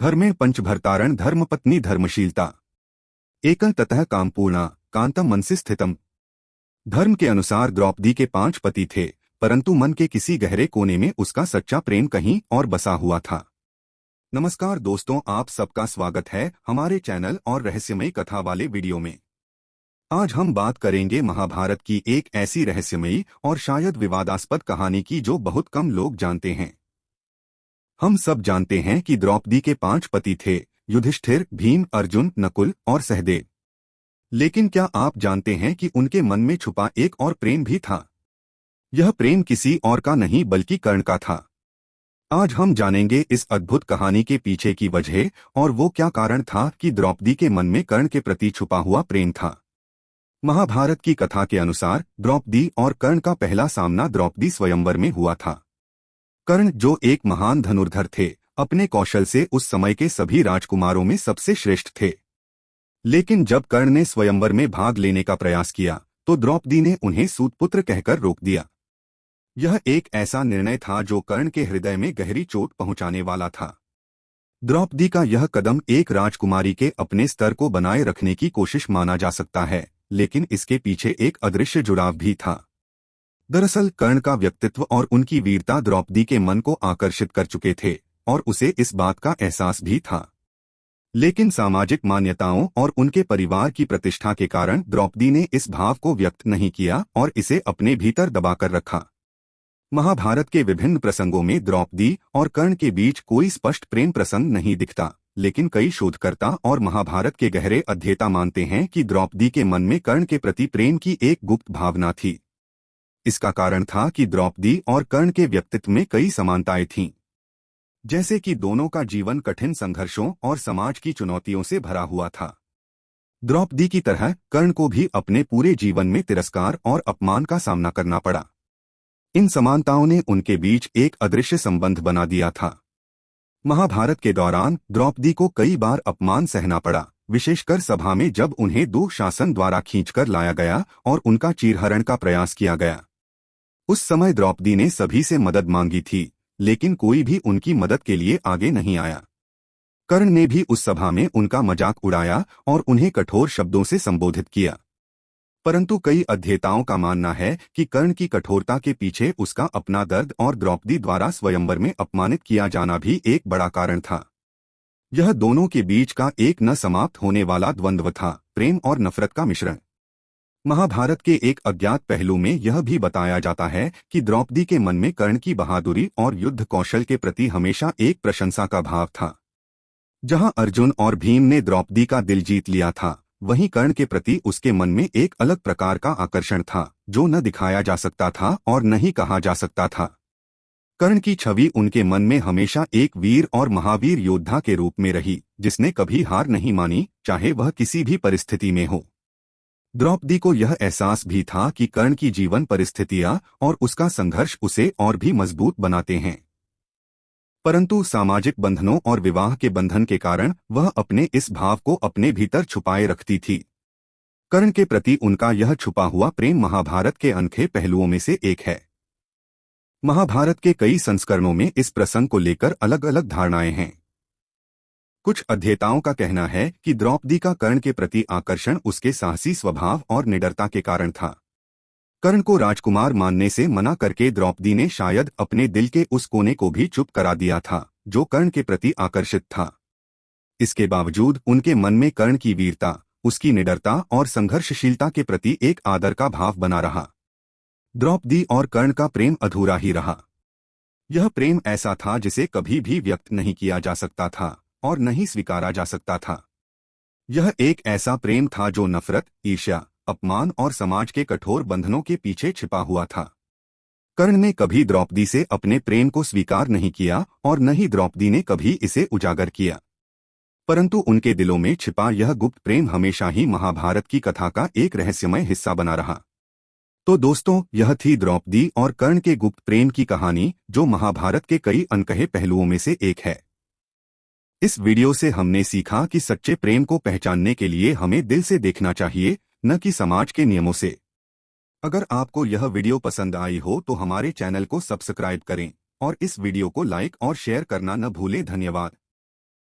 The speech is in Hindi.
धर्मे पंचभर्तारण धर्मपत्नी धर्मशीलता एकं ततः कामपूर्णा कांतम मनसि स्थितम। धर्म के अनुसार द्रौपदी के 5 पति थे, परंतु मन के किसी गहरे कोने में उसका सच्चा प्रेम कहीं और बसा हुआ था। नमस्कार दोस्तों, आप सबका स्वागत है हमारे चैनल और रहस्यमयी कथा वाले वीडियो में। आज हम बात करेंगे महाभारत की एक ऐसी रहस्यमयी और शायद विवादास्पद कहानी की जो बहुत कम लोग जानते हैं। हम सब जानते हैं कि द्रौपदी के 5 पति थे, युधिष्ठिर, भीम, अर्जुन, नकुल और सहदेव। लेकिन क्या आप जानते हैं कि उनके मन में छुपा एक और प्रेम भी था? यह प्रेम किसी और का नहीं बल्कि कर्ण का था। आज हम जानेंगे इस अद्भुत कहानी के पीछे की वजह और वो क्या कारण था कि द्रौपदी के मन में कर्ण के प्रति छुपा हुआ प्रेम था। महाभारत की कथा के अनुसार द्रौपदी और कर्ण का पहला सामना द्रौपदी स्वयंवर में हुआ था। कर्ण, जो एक महान धनुर्धर थे, अपने कौशल से उस समय के सभी राजकुमारों में सबसे श्रेष्ठ थे। लेकिन जब कर्ण ने स्वयंवर में भाग लेने का प्रयास किया तो द्रौपदी ने उन्हें सूतपुत्र कहकर रोक दिया। यह एक ऐसा निर्णय था जो कर्ण के हृदय में गहरी चोट पहुंचाने वाला था। द्रौपदी का यह कदम एक राजकुमारी के अपने स्तर को बनाए रखने की कोशिश माना जा सकता है, लेकिन इसके पीछे एक अदृश्य जुड़ाव भी था। दरअसल कर्ण का व्यक्तित्व और उनकी वीरता द्रौपदी के मन को आकर्षित कर चुके थे और उसे इस बात का एहसास भी था। लेकिन सामाजिक मान्यताओं और उनके परिवार की प्रतिष्ठा के कारण द्रौपदी ने इस भाव को व्यक्त नहीं किया और इसे अपने भीतर दबाकर रखा। महाभारत के विभिन्न प्रसंगों में द्रौपदी और कर्ण के बीच कोई स्पष्ट प्रेम प्रसंग नहीं दिखता, लेकिन कई शोधकर्ता और महाभारत के गहरे अध्येता मानते हैं कि द्रौपदी के मन में कर्ण के प्रति प्रेम की एक गुप्त भावना थी। इसका कारण था कि द्रौपदी और कर्ण के व्यक्तित्व में कई समानताएं थीं, जैसे कि दोनों का जीवन कठिन संघर्षों और समाज की चुनौतियों से भरा हुआ था। द्रौपदी की तरह कर्ण को भी अपने पूरे जीवन में तिरस्कार और अपमान का सामना करना पड़ा। इन समानताओं ने उनके बीच एक अदृश्य संबंध बना दिया था। महाभारत के दौरान द्रौपदी को कई बार अपमान सहना पड़ा, विशेषकर सभा में जब उन्हें दुःशासन द्वारा खींचकर लाया गया और उनका चीरहरण का प्रयास किया गया। उस समय द्रौपदी ने सभी से मदद मांगी थी, लेकिन कोई भी उनकी मदद के लिए आगे नहीं आया। कर्ण ने भी उस सभा में उनका मजाक उड़ाया और उन्हें कठोर शब्दों से संबोधित किया। परंतु कई अध्येताओं का मानना है कि कर्ण की कठोरता के पीछे उसका अपना दर्द और द्रौपदी द्वारा स्वयंवर में अपमानित किया जाना भी एक बड़ा कारण था। यह दोनों के बीच का एक न समाप्त होने वाला द्वंद्व था, प्रेम और नफरत का मिश्रण। महाभारत के एक अज्ञात पहलू में यह भी बताया जाता है कि द्रौपदी के मन में कर्ण की बहादुरी और युद्ध कौशल के प्रति हमेशा एक प्रशंसा का भाव था। जहां अर्जुन और भीम ने द्रौपदी का दिल जीत लिया था, वहीं कर्ण के प्रति उसके मन में एक अलग प्रकार का आकर्षण था, जो न दिखाया जा सकता था और न ही कहा जा सकता था। कर्ण की छवि उनके मन में हमेशा एक वीर और महावीर योद्धा के रूप में रही, जिसने कभी हार नहीं मानी, चाहे वह किसी भी परिस्थिति में हो। द्रौपदी को यह एहसास भी था कि कर्ण की जीवन परिस्थितियां और उसका संघर्ष उसे और भी मजबूत बनाते हैं। परंतु सामाजिक बंधनों और विवाह के बंधन के कारण वह अपने इस भाव को अपने भीतर छुपाए रखती थी। कर्ण के प्रति उनका यह छुपा हुआ प्रेम महाभारत के अनोखे पहलुओं में से एक है। महाभारत के कई संस्करणों में इस प्रसंग को लेकर अलग अलग धारणाएं हैं। कुछ अध्येताओं का कहना है कि द्रौपदी का कर्ण के प्रति आकर्षण उसके साहसी स्वभाव और निडरता के कारण था। कर्ण को राजकुमार मानने से मना करके द्रौपदी ने शायद अपने दिल के उस कोने को भी चुप करा दिया था, जो कर्ण के प्रति आकर्षित था। इसके बावजूद उनके मन में कर्ण की वीरता, उसकी निडरता और संघर्षशीलता के प्रति एक आदर का भाव बना रहा। द्रौपदी और कर्ण का प्रेम अधूरा ही रहा। यह प्रेम ऐसा था जिसे कभी भी व्यक्त नहीं किया जा सकता था और नहीं स्वीकारा जा सकता था। यह एक ऐसा प्रेम था जो नफरत, ईर्ष्या, अपमान और समाज के कठोर बंधनों के पीछे छिपा हुआ था। कर्ण ने कभी द्रौपदी से अपने प्रेम को स्वीकार नहीं किया और न ही द्रौपदी ने कभी इसे उजागर किया, परंतु उनके दिलों में छिपा यह गुप्त प्रेम हमेशा ही महाभारत की कथा का एक रहस्यमय हिस्सा बना रहा। तो दोस्तों, यह थी द्रौपदी और कर्ण के गुप्त प्रेम की कहानी, जो महाभारत के कई अनकहे पहलुओं में से एक है। इस वीडियो से हमने सीखा कि सच्चे प्रेम को पहचानने के लिए हमें दिल से देखना चाहिए, न कि समाज के नियमों से। अगर आपको यह वीडियो पसंद आई हो तो हमारे चैनल को सब्सक्राइब करें और इस वीडियो को लाइक और शेयर करना न भूलें। धन्यवाद।